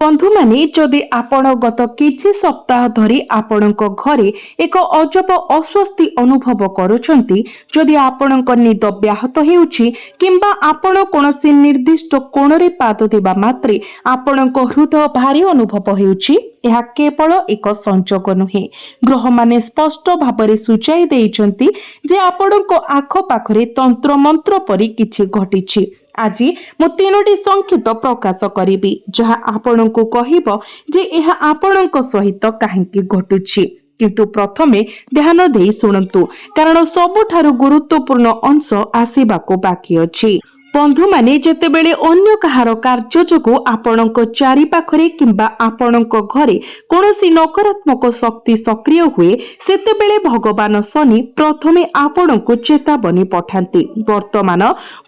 बंधु माने जदि आपण गत किछि सप्ताह धरी आपणक घरे एक अजब अस्वस्थी अनुभव करुछंती, जदि आपणक निद व्याहत हेउछि किंबा आपण कोनोसी निर्दिष्ट कोणरे पाद देबा मात्रे आपणक हृदय भारी अनुभव हेउछि, यह केवल एक संजोग नुहे। ग्रह माने स्पष्ट भाबरे सूचाई देइछंती जे आपणक आख पाखरे तंत्र मंत्र परि किछि घटिछि। आज मु तीनोटी संकेत प्रकाश करी जहा आपण को कहब जे यह आपणक सहित काहेकि घटुछि। किंतु प्रथमे ध्यान देई सुनंतु, कारण सबुठारु गुरुत्वपूर्ण अंश आसीबाको बाकी अछि। बंधु माने जेतेबेले अन्य कहार कार्य जोगु आपणक चारि पाखरे किंबा आपणक घरे कोनोसी नकारात्मक शक्ति सक्रिय हुए, सेतेबेले भगवान शनि प्रथमे आपणक चेतावनी पठांती। वर्तमान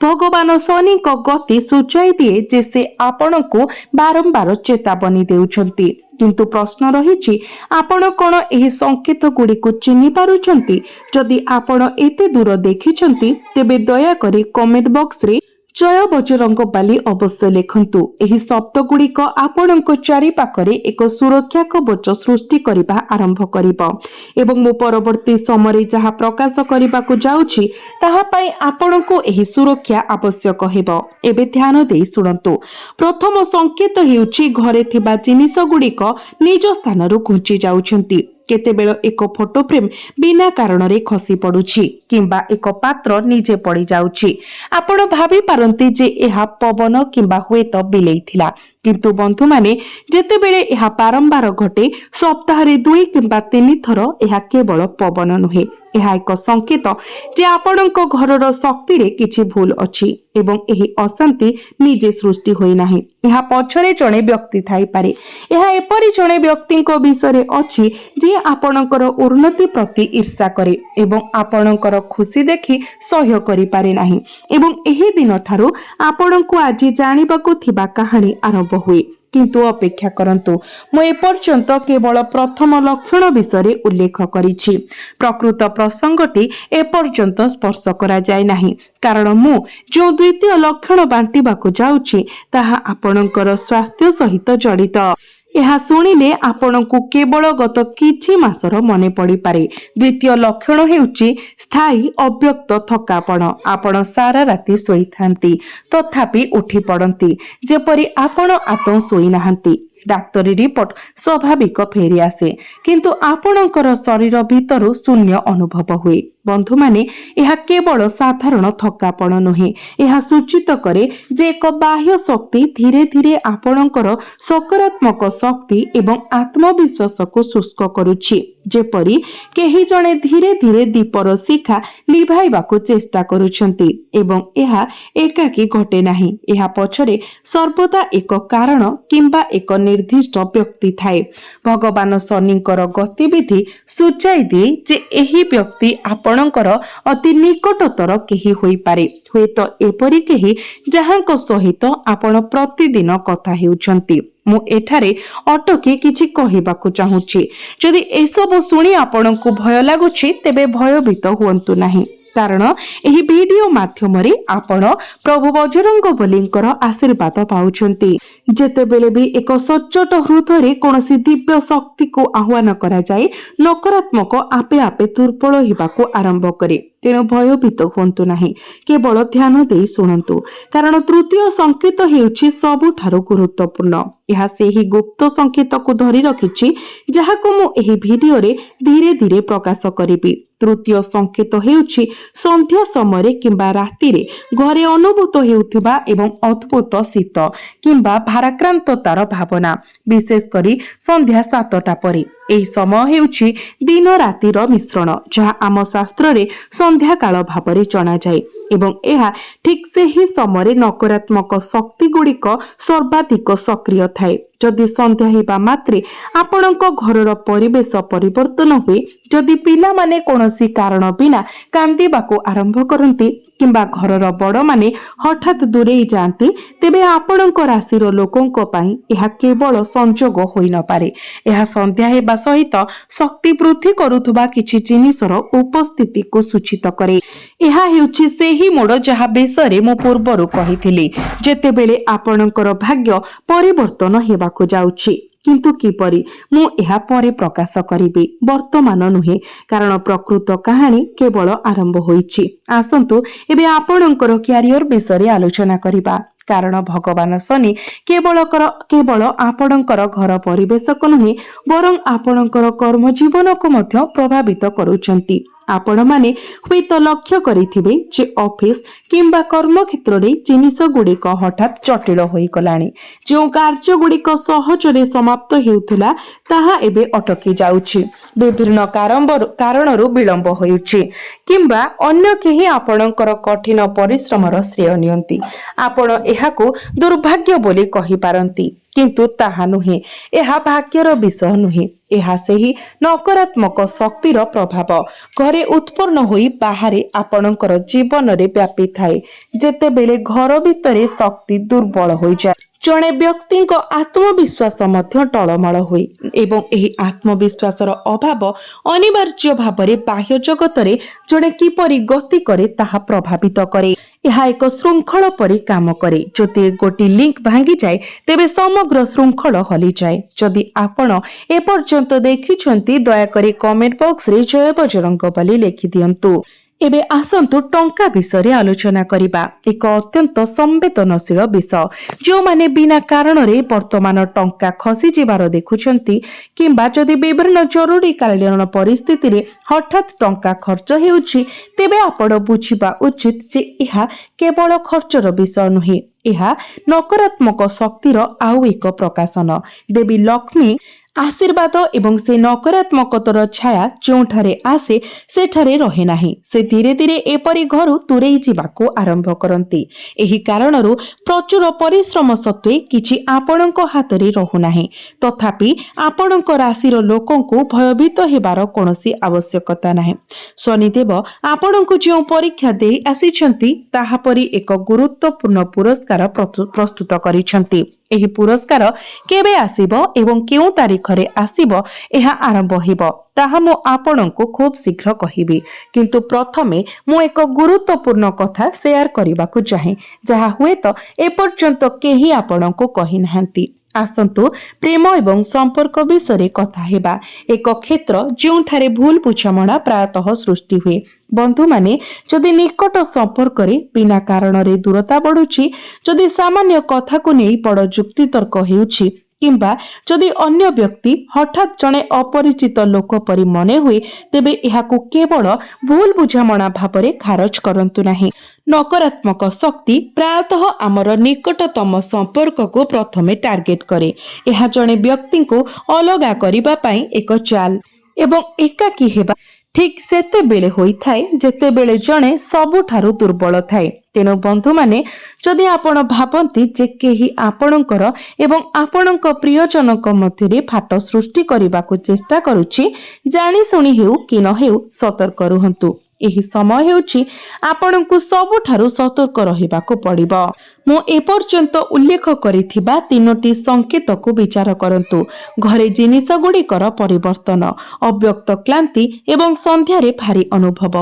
भगवान शनि को गति सूचाई दिए जे से आपणक बारंबार चेतावनी देउछंती। किंतु प्रश्न रही आपण कौन एही संकेत गुड़ी को चिन्ह पारुछंती? जदि आपण एते दूर देखिछंती तेबे दया करी कमेंट बॉक्स रे जय बजरंग बाली अवश्य लिखंतु। एही शब्द गुड़िक आपणक चारि पाखरे एक सुरक्षा कवच सृष्टि करिबा आरंभ करिबो एवं मो परवर्ती समय जहा प्रकाश करिबाकु जाउछि ताहा पई आपणको एही सुरक्षा आवश्यक हेबो। एबे ध्यान देई सुनंतु। प्रथम संकेत हेउछि घरे थिबा जिनिस गुड़िक निज स्थानरु घुंची जाउछंती। केतेबेଳ एक फोटो फ्रेम बिना कारण रे खसी पड़ुछि किंबा एक पात्र निजे पड़ी जाउछि। आपण भाबी पारंती जे एहा पवन किंबा हुएत बिलेई थिला, किंतु बंधु माने जेतेबेळे एहा बारंबार घटे, सप्ताह रे 2 किंबा 3 थर, एहा केवल पवन नुहे। एहा एक संकेत जे आपणक घरर शक्ति रे किछि भूल अछि एवं एही अशांति निजे सृष्टि होई नाही। एहा पछरे जणे व्यक्ति थाई पारे। एहा एपरि जणे व्यक्तिंको विषय अछि जे आपणकर उन्नति प्रति ईर्षा करे एवं आपणकर खुशी देखि सह्य करि पारे नाही एवं एही दिन ठारू आपणको आज जानिबाकू थिबा कहानी आरंभ हुए। किंतु अपेक्षा करंतु, मु एपर्यंत केवल प्रथम लक्षण विषय उल्लेख करिछि। प्रकृत प्रसंगटी एपर्यंत स्पर्श करा जाय नाही, कारण मु जो द्वितीय लक्षण बांटिबाकू जाउछि ताहा आपणकर स्वास्थ्य सहित जड़ित। यह शुणिले आपणकू केवल गत किछि मासर मने पड़ी पारे। द्वितीय लक्षण हेउछि स्थायी अव्यक्त थकापण। आपण सारा राति सोई थांती तथापि उठी पड़ती जेपरि आपण आतौ सोई नाहंती। डाक्तरी रिपोर्ट स्वाभाविक फेरी आसे, किंतु आपणकर शरीर भितरु शून्य अनुभव हुए। बंधु माने यह केवल साधारण थकापण नुहे, यह सूचित करे जे एक बाह्य शक्ति धीरे धीरे आपणकर सकारात्मक शक्ति एवं आत्मविश्वास को शुष्क करुछि। जेपरि केही जणे धीरे धीरे दीपर शिखा लिभाइबाकू चेष्टा करुछंती एवं यह एकाकी घटे नाही। यह पछरे सर्वदा एक कारण किंबा एक निर्दिष्ट व्यक्ति थाए। भगवान शनिकर गतिविधि सूचाई दिए जे एही व्यक्ति आपणकर अति निकटतर केही होई पारे। हुए तो एपरि केही जहांको सहित आपण प्रतिदिन कथा हेउछंती। मु एठारे अटकी किछि कहिबाकू चाहूछि। जदि एसबु सुनी आपणकू भय लागुछि तेबे भयभीत हुअन्तु नाही, कारण एही वीडियो माध्यमरे आपण प्रभु बजरंग बलींकर आशीर्वाद पाउछंती। जेतेबेले भी एक सच्चोट हृदय कोनोसी दिव्य शक्ति को आह्वान करा जाए, नकारात्मक आपे आपे दुर्बल हिबाकू आरंभ करे। तेणु भयभीत हुअन्तु नाही, केवल ध्यान देई सुनंतु, कारण तृतीय संकेत हेउछि सबुठारु गुरुत्वपूर्ण। यह सेही गुप्त संकेत को धरी रखिछि जहाको मु एही वीडियो रे धीरे धीरे प्रकाश करिबी। तृतीय संकेत हेउछि संध्या समय किंबा राति रे घरे अनुभूत हेउथिबा एवं अद्भुत शीत किंबा भाराक्रांततार भावना, विशेष करी संध्या 7टा परे। एही समय हेउछि दिन रातिर मिश्रण, जहा आम शास्त्र रे संध्या काल भाबरे जणा जाय एवं एहा ठीक सेही समय नकारात्मक शक्ति गुड़िक सर्वाधिक सक्रिय थाए। जदि संध्या हेबा मात्रे आपणक घरर परिवेश परिवर्तन हुए, जदि पिला माने कोनोसी कारण बिना कांदिबाकू आरंभ करंती किंबा घरर बड़ माने हठात दूरेई जाती, तेबे आपणक राशिर लोकंक पई एहा केवल संजोग होई न पारे। एहा संध्या हेबा सहित शक्ति वृद्धि करुथुबा किछि जिनिसर उपस्थिति को सूचित करे। ଏହା ହେଉଛି ସେହି ମୋଡ଼ ଯାହା ବିଷୟରେ ମୁଁ ପୂର୍ବରୁ କହିଥିଲି। ଯେତେବେଳେ ଆପଣଙ୍କର ଭାଗ୍ୟ ପରିବର୍ତ୍ତନ ହେବାକୁ ଯାଉଛି, କିନ୍ତୁ କିପରି ମୁଁ ଏହା ପରେ ପ୍ରକାଶ କରିବି, ବର୍ତ୍ତମାନ ନୁହେଁ, କାରଣ ପ୍ରକୃତ କାହାଣୀ କେବଳ ଆରମ୍ଭ ହୋଇଛି। ଆସନ୍ତୁ ଏବେ ଆପଣଙ୍କର କ୍ୟାରିୟର ବିଷୟରେ ଆଲୋଚନା କରିବା। କାରଣ ଭଗବାନ ଶନି କେବଳ ଆପଣଙ୍କର ଘର ପରିବେଶକୁ ନୁହେଁ, ବରଂ ଆପଣଙ୍କର କର୍ମ ଜୀବନକୁ ମଧ୍ୟ ପ୍ରଭାବିତ କରୁଛନ୍ତି। ଆପଣମାନେ ହୁଏତ ଲକ୍ଷ୍ୟ କରିଥିବେ ଯେ ଅଫିସ କିମ୍ବା କର୍ମକ୍ଷେତ୍ରରେ ଜିନିଷ ଗୁଡ଼ିକ ହଠାତ୍ ଜଟିଳ ହୋଇଗଲାଣି। ଯେଉଁ କାର୍ଯ୍ୟଗୁଡ଼ିକ ସହଜରେ ସମାପ୍ତ ହେଉଥିଲା ତାହା ଏବେ ଅଟକି ଯାଉଛି। ବିଭିନ୍ନ କାରଣରୁ ବିଳମ୍ବ ହେଉଛି, କିମ୍ବା ଅନ୍ୟ କେହି ଆପଣଙ୍କର କଠିନ ପରିଶ୍ରମର ଶ୍ରେୟ ନିଅନ୍ତି। ଆପଣ ଏହାକୁ ଦୁର୍ଭାଗ୍ୟ ବୋଲି କହିପାରନ୍ତି, କିନ୍ତୁ ତାହା ନୁହେଁ। ଏହା ଭାଗ୍ୟର ବିଷୟ ନୁହେଁ, ଏହା ସେହି ନକାରାତ୍ମକ ଶକ୍ତିର ପ୍ରଭାବ ଘରେ ଉତ୍ପନ୍ନ ହୋଇ ବାହାରେ ଆପଣଙ୍କର ଜୀବନରେ ବ୍ୟାପିଥାଏ। ଯେତେବେଳେ ଘର ଭିତରେ ଶକ୍ତି ଦୁର୍ବଳ ହୋଇଯାଏ, ଜଣେ ବ୍ୟକ୍ତିଙ୍କ ଆତ୍ମବିଶ୍ୱାସ ମଧ୍ୟ ଟଳମଳ ହୁଏ ଏବଂ ଏହି ଆତ୍ମବିଶ୍ୱାସର ଅଭାବ ଅନିବାର୍ଯ୍ୟ ଭାବରେ ବାହ୍ୟ ଜଗତରେ ଜଣେ କିପରି ଗତି କରେ ତାହା ପ୍ରଭାବିତ କରେ। ଏହା ଏକ ଶୃଙ୍ଖଳ ପରି କାମ କରେ। ଯଦି ଗୋଟିଏ ଲିଙ୍କ ଭାଙ୍ଗିଯାଏ, ତେବେ ସମଗ୍ର ଶୃଙ୍ଖଳ ହଲିଯାଏ। ଯଦି ଆପଣ ଏପର୍ଯ୍ୟନ୍ତ ଦେଖିଛନ୍ତି, ଦୟାକରି କମେଣ୍ଟ ବକ୍ସରେ ଜୟ ବଜରଙ୍ଗ ବୋଲି ଲେଖିଦିଅନ୍ତୁ। ଏବେ ଆସନ୍ତୁ ଟଙ୍କା ବିଷୟରେ ଆଲୋଚନା କରିବା। ଏକ ଅତ୍ୟନ୍ତ ସମ୍ବେଦନଶୀଳ ବିଷୟ। ଯେଉଁମାନେ ବିନା କାରଣରେ ବର୍ତ୍ତମାନ ଟଙ୍କା ଖସିଯିବାର ଦେଖୁଛନ୍ତି, କିମ୍ବା ଯଦି ବିଭିନ୍ନ ଜରୁରୀକାଳୀନ ପରିସ୍ଥିତିରେ ହଠାତ୍ ଟଙ୍କା ଖର୍ଚ୍ଚ ହେଉଛି, ତେବେ ଆପଣ ବୁଝିବା ଉଚିତ ଯେ ଏହା କେବଳ ଖର୍ଚ୍ଚର ବିଷୟ ନୁହେଁ, ଏହା ନକାରାତ୍ମକ ଶକ୍ତିର ଆଉ ଏକ ପ୍ରକାଶନ। ଦେବୀ ଲକ୍ଷ୍ମୀ ଆଶୀର୍ବାଦ ଏବଂ ସେ ନକାରାତ୍ମକତାର ଛାୟା ଯେଉଁଠାରେ ଆସେ ସେଠାରେ ରହେ ନାହିଁ। ସେ ଧୀରେ ଧୀରେ ଏପରି ଘରୁ ଦୂରେଇ ଯିବାକୁ ଆରମ୍ଭ କରନ୍ତି। ଏହି କାରଣରୁ ପ୍ରଚୁର ପରିଶ୍ରମ ସତ୍ତ୍ୱେ କିଛି ଆପଣଙ୍କ ହାତରେ ରହୁନାହିଁ। ତଥାପି ଆପଣଙ୍କ ରାଶିର ଲୋକଙ୍କୁ ଭୟଭୀତ ହେବାର କୌଣସି ଆବଶ୍ୟକତା ନାହିଁ। ଶନିଦେବ ଆପଣଙ୍କୁ ଯେଉଁ ପରୀକ୍ଷା ଦେଇ ଆସିଛନ୍ତି, ତାହା ପରି ଏକ ଗୁରୁତ୍ୱପୂର୍ଣ୍ଣ ପୁରସ୍କାର ପ୍ରସ୍ତୁତ କରିଛନ୍ତି। ଏହି ପୁରସ୍କାର କେବେ ଆସିବ ଏବଂ କେଉଁ ତାରିଖରେ ଆସିବ, ଏହା ଆରମ୍ଭ ହେବ, ତାହା ମୁଁ ଆପଣଙ୍କୁ ଖୁବ୍ ଶୀଘ୍ର କହିବି। କିନ୍ତୁ ପ୍ରଥମେ ମୁଁ ଏକ ଗୁରୁତ୍ୱପୂର୍ଣ୍ଣ କଥା ସେୟାର କରିବାକୁ ଚାହେଁ, ଯାହା ହୁଏତ ଏପର୍ଯ୍ୟନ୍ତ କେହି ଆପଣଙ୍କୁ କହିନାହାନ୍ତି। ଆସନ୍ତୁ ପ୍ରେମ ଏବଂ ସମ୍ପର୍କ ବିଷୟରେ କଥା ହେବା। ଏକ କ୍ଷେତ୍ର ଯେଉଁଠାରେ ଭୁଲ ବୁଝାମଣା ପ୍ରାୟତଃ ସୃଷ୍ଟି ହୁଏ। ବନ୍ଧୁମାନେ, ଯଦି ନିକଟ ସମ୍ପର୍କରେ ବିନା କାରଣରେ ଦୂରତା ବଢୁଛି, ଯଦି ସାମାନ୍ୟ କଥାକୁ ନେଇ ବଡ଼ ଯୁକ୍ତିତର୍କ ହେଉଛି, କିମ୍ବା ଯଦି ଅନ୍ୟ ବ୍ୟକ୍ତି ହଠାତ୍ ଜଣେ ଅପରିଚିତ ଲୋକ ପରି ମନେ ହୁଏ, ତେବେ ଏହାକୁ କେବଳ ଭୁଲ ବୁଝାମଣା ଭାବରେ ଖାରଜ କରନ୍ତୁ ନାହିଁ। ନକାରାତ୍ମକ ଶକ୍ତି ପ୍ରାୟତଃ ଆମର ନିକଟତମ ସମ୍ପର୍କକୁ ପ୍ରଥମେ ଟାର୍ଗେଟ କରେ। ଏହା ଜଣେ ବ୍ୟକ୍ତିଙ୍କୁ ଅଲଗା କରିବା ପାଇଁ ଏକ ଚାଲ ଏବଂ ଏକାକୀ ହେବା ଠିକ୍ ସେତେବେଳେ ହୋଇଥାଏ ଯେତେବେଳେ ଜଣେ ସବୁଠାରୁ ଦୁର୍ବଳ ଥାଏ। ତେଣୁ ବନ୍ଧୁମାନେ, ଯଦି ଆପଣ ଭାବନ୍ତି ଯେ କେହି ଆପଣଙ୍କର ଏବଂ ଆପଣଙ୍କ ପ୍ରିୟଜନଙ୍କ ମଧ୍ୟରେ ଫାଟ ସୃଷ୍ଟି କରିବାକୁ ଚେଷ୍ଟା କରୁଛି, ଜାଣିଶୁଣି ହେଉ କି ନ ହେଉ ସତର୍କ ରୁହନ୍ତୁ। ଏହି ସମୟ ହେଉଛି ଆପଣଙ୍କୁ ସବୁଠାରୁ ସତର୍କ ରହିବାକୁ ପଡ଼ିବ। ମୁଁ ଏପର୍ଯ୍ୟନ୍ତ ଉଲ୍ଲେଖ କରିଥିବା 3ଟି ସଂକେତକୁ ବିଚାର କରନ୍ତୁ। ଘରେ ଜିନିଷ ଗୁଡ଼ିକର ପରିବର୍ତ୍ତନ, ଅବ୍ୟକ୍ତ କ୍ଳାନ୍ତି ଏବଂ ସନ୍ଧ୍ୟାରେ ଭାରି ଅନୁଭବ।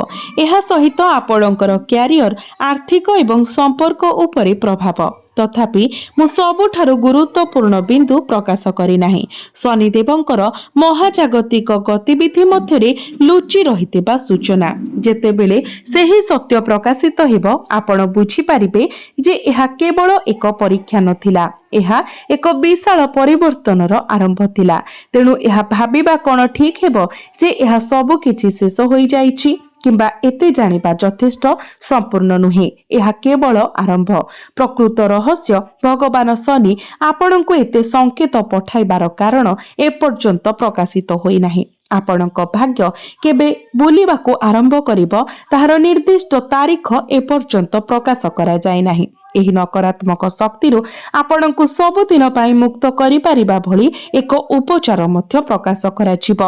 ଏହା ସହିତ ଆପଣଙ୍କର କ୍ୟାରିୟର, ଆର୍ଥିକ ଏବଂ ସମ୍ପର୍କ ଉପରେ ପ୍ରଭାବ। ତଥାପି ମୁଁ ସବୁଠାରୁ ଗୁରୁତ୍ୱପୂର୍ଣ୍ଣ ବିନ୍ଦୁ ପ୍ରକାଶ କରିନାହିଁ। ଶନିଦେବଙ୍କର ମହାଜାଗତିକ ଗତିବିଧି ମଧ୍ୟରେ ଲୁଚି ରହିଥିବା ସୂଚନା। ଯେତେବେଳେ ସେହି ସତ୍ୟ ପ୍ରକାଶିତ ହେବ, ଆପଣ ବୁଝିପାରିବେ ଯେ ଏହା କେବଳ ଏକ ପରୀକ୍ଷା ନଥିଲା, ଏହା ଏକ ବିଶାଳ ପରିବର୍ତ୍ତନର ଆରମ୍ଭ ଥିଲା। ତେଣୁ ଏହା ଭାବିବା କ'ଣ ଠିକ୍ ହେବ ଯେ ଏହା ସବୁ କିଛି ଶେଷ ହୋଇଯାଇଛି, କିମ୍ବା ଏତେ ଜାଣିବା ଯଥେଷ୍ଟ? ସମ୍ପୂର୍ଣ୍ଣ ନୁହେଁ, ଏହା କେବଳ ଆରମ୍ଭ। ପ୍ରକୃତ ରହସ୍ୟ, ଭଗବାନ ଶନି ଆପଣଙ୍କୁ ଏତେ ସଂକେତ ପଠାଇବାର କାରଣ ଏପର୍ଯ୍ୟନ୍ତ ପ୍ରକାଶିତ ହୋଇନାହିଁ। ଆପଣଙ୍କ ଭାଗ୍ୟ କେବେ ବୁଲିବାକୁ ଆରମ୍ଭ କରିବ, ତାହାର ନିର୍ଦ୍ଦିଷ୍ଟ ତାରିଖ ଏପର୍ଯ୍ୟନ୍ତ ପ୍ରକାଶ କରାଯାଇ ନାହିଁ। ଏହି ନକାରାତ୍ମକ ଶକ୍ତିରୁ ଆପଣଙ୍କୁ ସବୁଦିନ ପାଇଁ ମୁକ୍ତ କରିପାରିବା ଭଳି ଏକ ଉପଚାର ମଧ୍ୟ ପ୍ରକାଶ କରାଯିବ।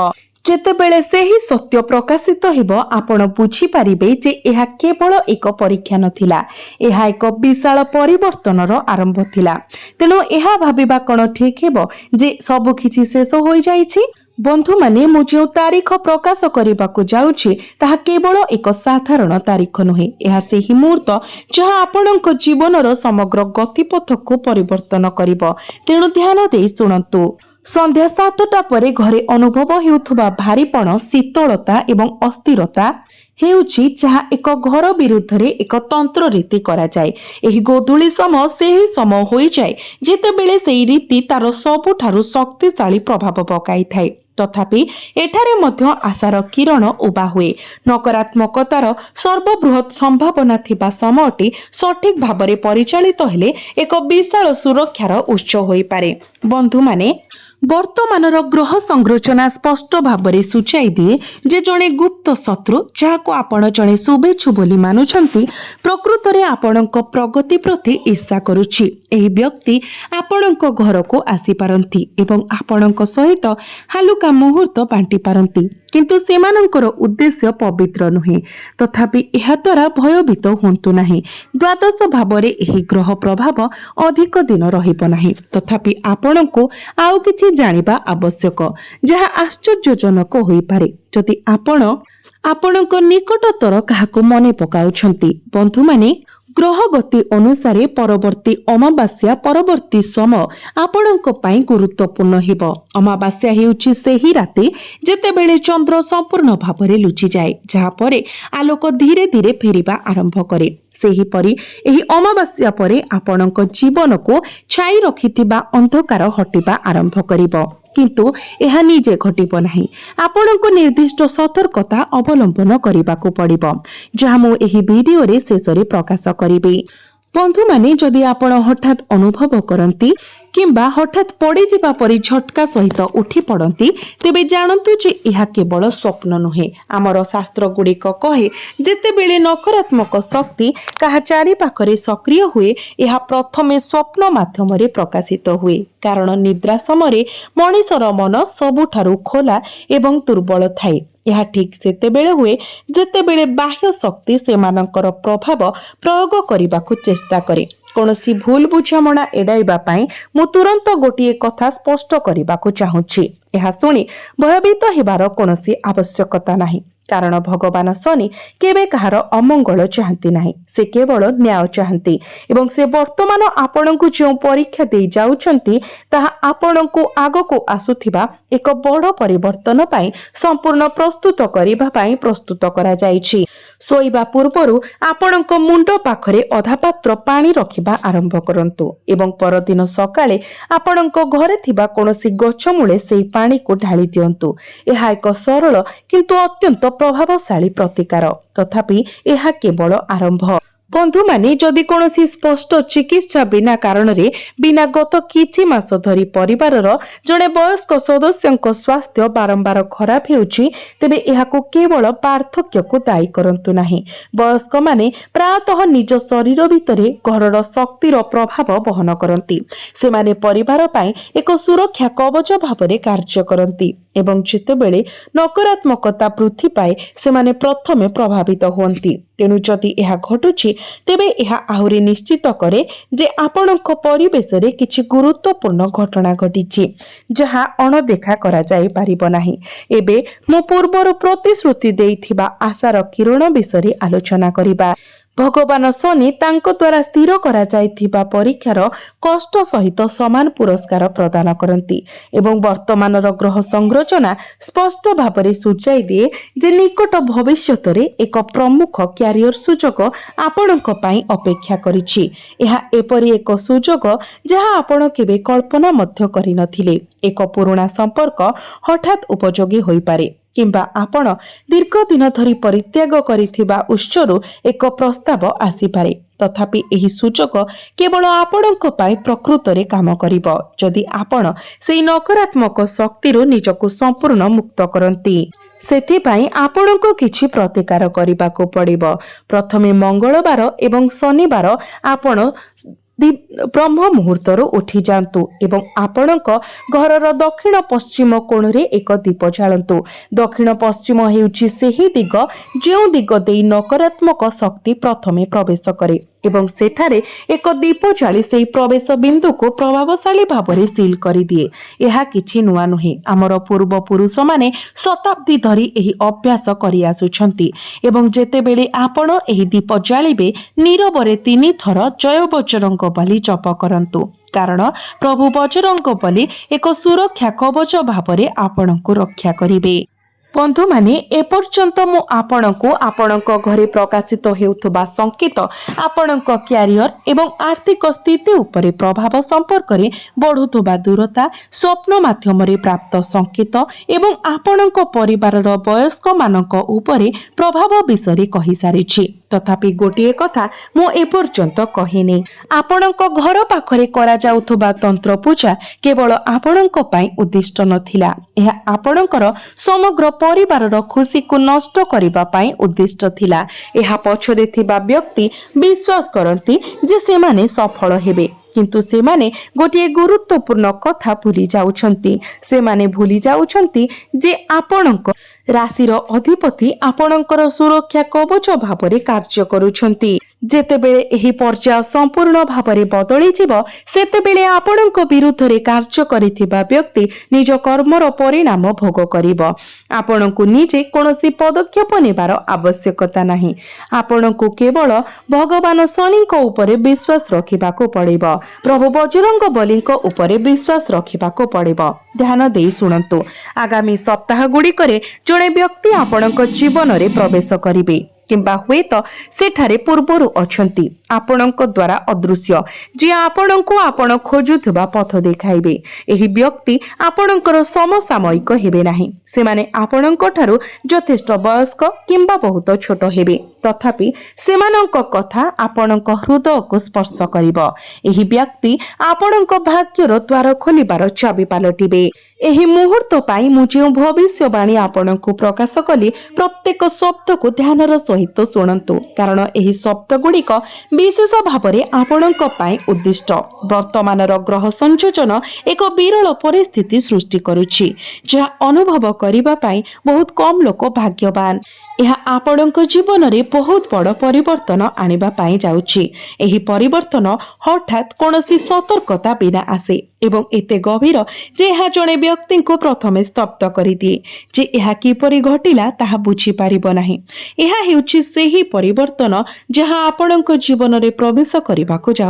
ଯେତେବେଳେ ସେହି ସତ୍ୟ ପ୍ରକାଶିତ ହେବ, ଆପଣ ବୁଝିପାରିବେ ଯେ ଏହା କେବଳ ଏକ ପରୀକ୍ଷା ନଥିଲା, ଏହା ଏକ ବିଶାଳ ପରିବର୍ତ୍ତନର ଆରମ୍ଭ ଥିଲା। ତେଣୁ ଏହା ଭାବିବା କ'ଣ ଠିକ୍ ହେବ ଯେ ସବୁ କିଛି ଶେଷ ହୋଇଯାଇଛି? बंधु माने मु जो तारीख प्रकाश करने जाऊँगी ताहा केवल एक साधारण तारीख नुहे, यह से ही मुहूर्त जहाँ आपणक जीवनर समग्र गतिपथ को परिवर्तन करिब। तेणु ध्यान दे शुणु। संध्या 7टा परे घरे अनुभव हेउथुबा भारीपण, शीतलता एवं अस्थिरता हेउछि जहाँ एक घर विरुद्ध रे एक तंत्र रीति करा जाए। एही गोधूली समय सेही समय होई जाए जेतेबेले सेही रीति तार सबुठारु शक्तिशाली प्रभाव पकाई थाए। तथापि एठारे मध्य आशार किरण उबा हुए। नकारात्मकतार सर्वबृहत संभावना थिबा समयटी सठिक भावरे परिचालित हेले एक विशाल सुरक्षार उत्स होई पारे। बंधु माने वर्तमानर ग्रह संरचना स्पष्ट भावरे सूचाई दिए जे जणे गुप्त शत्रु जहाको आपण जणे शुभेच्छु बोली मानुछंती प्रकृत रे आपणक प्रगति प्रति ईर्षा करूछि। एही व्यक्ति आपणक घर को आसी पारंती एवं आपणक सहित हालुका मुहूर्त बांटी पारंती, किंतु सेमानंकर उद्देश्य पवित्र नुहे। तथापि एहा द्वारा भयभीत हुंतु नाही। द्वादश भावरे एही ग्रह प्रभाव अधिक दिन रहिब नाही। तथापि आपणको आउ किछि जानिबा आवश्यक जहा आश्चर्यजनक होई पारे जदि आपणक निकटतर काहाको मने पकाउछंती। बंधु माने ग्रह गति अनुसारे परवर्ती अमावास्या परवर्ती समय आपणक पई गुरुत्वपूर्ण हेबो। अमावास्या हेउछि सेही राति जेतेबेले चंद्र संपूर्ण भावरे लुचि जाए, जहा परे आलोक धीरे धीरे फेरिबा आरंभ करे। सेहीपरि एही अमावास्या परे आपणक जीवन को छाई रखिथिबा अंधकार हटिबा आरंभ करिबो, किंतु एहा निजे घटिबो नाही। आपणको निर्दिष्ट सतर्कता अवलंबन करिबाकू पड़िबो, जहा मु एही वीडियो रे शेषरे प्रकाश करिबी। बंधु माने जदि आपण हठात अनुभव करंती किंबा हठात पड़ी जिबा परी झटका सहित उठी पड़ती तेबे जानतु जे यह केवल स्वप्न नुहे। आमर शास्त्र गुड़िक कहे जेतेबेले नकारात्मक शक्ति कहा चारि पाखरे सक्रिय हुए यह प्रथमे स्वप्न माध्यम रे प्रकाशित हुए, कारण निद्रा समय मनीषर मन सबुठारु खोला एवं दुर्बल थाए। यह ठीक सेतेबेले हुए जेतेबेले बाह्य शक्ति सेमानंकर प्रभाव प्रयोग करबाकू चेष्टा करे। कौनसी भूल बुझामणा एडाइबा पाई मु तुरंत गोटिए कथा स्पष्ट करबाकू चाहूछि। यह सुनी भयभीत हेबार कौनसी आवश्यकता नाही, कारण भगवान शनि केबे कहार अमंगल चाहती नाही, से केवल न्याय चाहती एवं से वर्तमान आपणको जो परीक्षा दे जाउछंती ताहा आपणको आगको आसुथिबा एक बड़ परिवर्तन पाई संपूर्ण प्रस्तुत करिबा पाई प्रस्तुत करा जाइछि। सोइबा पूर्वरु आपणको मुंड पाखरे अधा पात्र पानी रखिबा आरंभ करंतु एवं परदिन सकाळे आपणको घरे थिबा कोनोसी गछ मूले सेई पानी को ढाली दियंतु। एहा एक सरल किंतु अत्यंत प्रभावशाली प्रतिकार, तथापि यह केवल आरंभ। बंधु माने जदि कोनोसी स्पष्ट चिकित्सा बिना कारण रे बिना गत किछि मास धरी परिवारर जणे वयस्क सदस्यक स्वास्थ्य बारंबार खराब हेउछि तेबे एहाको केवल पार्थक्य को दायी करंतु नाही। वयस्क माने प्रायतः निज शरीर भितरे घरर शक्तिर प्रभाव वहन करंती। से माने परिवार पाई एक सुरक्षा कवच भावरे कार्य करंती एवं जेतेबेले नकारात्मकता वृद्धि पाए से माने प्रथमे प्रभावित हुअंती। तेणु जदि यह घटुछि तेबे यह आहुरी निश्चित करे जे आपणक परिवेश रे किछि गुरुत्वपूर्ण घटना घटिछि जहा अणदेखा करा जाई पारिबो नाही। एबे मु पूर्वर प्रतिश्रुति देइथिबा आशार किरण विषय आलोचना करिबा। भगवान शनि तांको द्वारा स्थिर करा जाइथिबा परीक्षार कष्ट सहित समान पुरस्कार प्रदान करंती एवं वर्तमानर ग्रह संरचना स्पष्ट भावरे सूचाई दिए जे निकट भविष्यत रे एक प्रमुख क्यारियर सुजोग आपणक पई अपेक्षा करिछि। एहा एपरि एक सुजोग जहा आपण केबे कल्पना मध्य करि नथिले। एक पुराना संपर्क हठात उपयोगी होई पारे किंबा आपण दीर्घ दिन धरी परित्याग करिथिबा उच्चरु एक प्रस्ताव आसीपारे। तथापि एही सुजोग केवल आपणक पई प्रकृत रे काम करिवो जदि आपण सेई नकारात्मक शक्तिरु निजको संपूर्ण मुक्त करंती। सेथिपाई आपणको किछि प्रतिकार करिबाको पड़िबो। प्रथमे मंगलवार एवं शनिवार आपण ब्रह्म मुहूर्तर उठी जातु एवं आपणक घरर दक्षिण पश्चिम कोण रे एक दीप जालंतु। दक्षिण पश्चिम हेउछि सेही दिग जेउ दिग देई नकारात्मक शक्ति प्रथमे प्रवेश करे। ଏବଂ ସେଠାରେ ଏକ ଦୀପ ଜାଳି ସେହି ପ୍ରବେଶ ବିନ୍ଦୁକୁ ପ୍ରଭାବଶାଳୀ ଭାବରେ ସିଲ୍ କରିଦିଏ। ଏହା କିଛି ନୂଆ ନୁହେଁ। ଆମର ପୂର୍ବପୁରୁଷମାନେ ଶତାବ୍ଦୀ ଧରି ଏହି ଅଭ୍ୟାସ କରିଆସୁଛନ୍ତି ଏବଂ ଯେତେବେଳେ ଆପଣ ଏହି ଦୀପ ଜାଳିବେ ନୀରବରେ 3 ଥର ଜୟ ବଜରଙ୍ଗ ବୋଲି ଜପ କରନ୍ତୁ, କାରଣ ପ୍ରଭୁ ବଜରଙ୍ଗ ବୋଲି ଏକ ସୁରକ୍ଷା କବଚ ଭାବରେ ଆପଣଙ୍କୁ ରକ୍ଷା କରିବେ। ବନ୍ଧୁମାନେ, ଏପର୍ଯ୍ୟନ୍ତ ମୁଁ ଆପଣଙ୍କୁ ଆପଣଙ୍କ ଘରେ ପ୍ରକାଶିତ ହେଉଥିବା ସଂକେତ, ଆପଣଙ୍କ କ୍ୟାରିୟର ଏବଂ ଆର୍ଥିକ ସ୍ଥିତି ଉପରେ ପ୍ରଭାବ ସମ୍ପର୍କରେ ବଢ଼ୁଥିବା ଦୂରତା, ସ୍ୱପ୍ନ ମାଧ୍ୟମରେ ପ୍ରାପ୍ତ ସଂକେତ ଏବଂ ଆପଣଙ୍କ ପରିବାରର ବୟସ୍କମାନଙ୍କ ଉପରେ ପ୍ରଭାବ ବିଷୟରେ କହିସାରିଛି। ତଥାପି ଗୋଟିଏ କଥା ମୁଁ ଏପର୍ଯ୍ୟନ୍ତ କହିନି, ଆପଣଙ୍କ ଘର ପାଖରେ କରାଯାଉଥିବା ତନ୍ତ୍ର ପୂଜା କେବଳ ଆପଣଙ୍କ ପାଇଁ ଉଦ୍ଦିଷ୍ଟ ନଥିଲା। ଏହା ଆପଣଙ୍କର ସମଗ୍ର ପରିବାରର ଖୁସିକୁ ନଷ୍ଟ କରିବା ପାଇଁ ଉଦ୍ଦିଷ୍ଟ ଥିଲା। ଏହା ପଛରେ ଥିବା ବ୍ୟକ୍ତି ବିଶ୍ୱାସ କରନ୍ତି ଯେ ସେମାନେ ସଫଳ ହେବେ, କିନ୍ତୁ ସେମାନେ ଗୋଟିଏ ଗୁରୁତ୍ୱପୂର୍ଣ୍ଣ କଥା ଭୁଲି ଯାଉଛନ୍ତି। ସେମାନେ ଭୁଲି ଯାଉଛନ୍ତି ଯେ ଆପଣଙ୍କ ରାଶିର ଅଧିପତି ଆପଣଙ୍କର ସୁରକ୍ଷା କବଚ ଭାବରେ କାର୍ଯ୍ୟ କରୁଛନ୍ତି। ଯେତେବେଳେ ଏହି ପର୍ଯ୍ୟାୟ ସମ୍ପୂର୍ଣ୍ଣ ଭାବରେ ବଦଳିଯିବ, ସେତେବେଳେ ଆପଣଙ୍କ ବିରୁଦ୍ଧରେ କାର୍ଯ୍ୟ କରିଥିବା ବ୍ୟକ୍ତି ନିଜ କର୍ମର ପରିଣାମ ଭୋଗ କରିବ। ଆପଣଙ୍କୁ ନିଜେ କୌଣସି ପଦକ୍ଷେପ ନେବାର ଆବଶ୍ୟକତା ନାହିଁ। ଆପଣଙ୍କୁ କେବଳ ଭଗବାନ ଶନିଙ୍କ ଉପରେ ବିଶ୍ୱାସ ରଖିବାକୁ ପଡ଼ିବ। ପ୍ରଭୁ ବଜରଙ୍ଗ ବଲିଙ୍କ ଉପରେ ବିଶ୍ୱାସ ରଖିବାକୁ ପଡ଼ିବ। ଧ୍ୟାନ ଦେଇ ଶୁଣନ୍ତୁ। ଆଗାମୀ ସପ୍ତାହ ଗୁଡ଼ିକରେ ଜଣେ ବ୍ୟକ୍ତି ଆପଣଙ୍କ ଜୀବନରେ ପ୍ରବେଶ କରିବେ, କିମ୍ବା ହୁଏତ ସେଠାରେ ପୂର୍ବରୁ ଅଛନ୍ତି, ଆପଣଙ୍କ ଦ୍ୱାରା ଅଦୃଶ୍ୟ, ଯିଏ ଆପଣଙ୍କୁ ଆପଣ ଖୋଜୁଥିବା ପଥ ଦେଖାଇବେ। ଏହି ବ୍ୟକ୍ତି ଆପଣଙ୍କର ସମସାମୟିକ ହେବେ ନାହିଁ। ସେମାନେ ଆପଣଙ୍କ ଠାରୁ ଯଥେଷ୍ଟ ବୟସ୍କ କିମ୍ବା ବହୁତ ଛୋଟ ହେବେ, ତଥାପି ସେମାନଙ୍କ କଥା ଆପଣଙ୍କ ହୃଦୟକୁ ସ୍ପର୍ଶ କରିବ। ଏହି ବ୍ୟକ୍ତି ଆପଣଙ୍କ ଭାଗ୍ୟର ଦ୍ୱାର ଖୋଲିବାର ଚାବି ପାଲଟିବେ। ଏହି ମୁହୂର୍ତ୍ତ ପାଇଁ ମୁଁ ଯେଉଁ ଭବିଷ୍ୟବାଣୀ ଆପଣଙ୍କୁ ପ୍ରକାଶ କଲି, ପ୍ରତ୍ୟେକ ଶବ୍ଦକୁ ଧ୍ୟାନର ସହିତ ଶୁଣନ୍ତୁ, କାରଣ ଏହି ଶବ୍ଦ ଗୁଡ଼ିକ ବିଶେଷ ଭାବରେ ଆପଣଙ୍କ ପାଇଁ ଉଦ୍ଦିଷ୍ଟ। ବର୍ତ୍ତମାନର ଗ୍ରହ ସଂଯୋଜନ ଏକ ବିରଳ ପରିସ୍ଥିତି ସୃଷ୍ଟି କରୁଛି, ଯାହା ଅନୁଭବ କରିବା ପାଇଁ ବହୁତ କମ୍ ଲୋକ ଭାଗ୍ୟବାନ। ଏହା ଆପଣଙ୍କ ଜୀବନରେ ବହୁତ ବଡ଼ ପରିବର୍ତ୍ତନ ଆଣିବା ପାଇଁ ଯାଉଛି। ଏହି ପରିବର୍ତ୍ତନ ହଠାତ୍ କୌଣସି ସତର୍କତା ବିନା ଆସେ ଏବଂ ଏତେ ଗଭୀର ଯେ ଏହା ଜଣେ ବ୍ୟକ୍ତିଙ୍କୁ ପ୍ରଥମେ ସ୍ତବ୍ଧ କରିଦିଏ। ଯେ ଏହା କିପରି ଘଟିଲା ତାହା ବୁଝିପାରିବ ନାହିଁ। ଏହା ହେଉଛି ସେହି ପରିବର୍ତ୍ତନ ଯାହା ଆପଣଙ୍କ ଜୀବନରେ ପ୍ରବେଶ କରିବାକୁ ଯାଉଛି।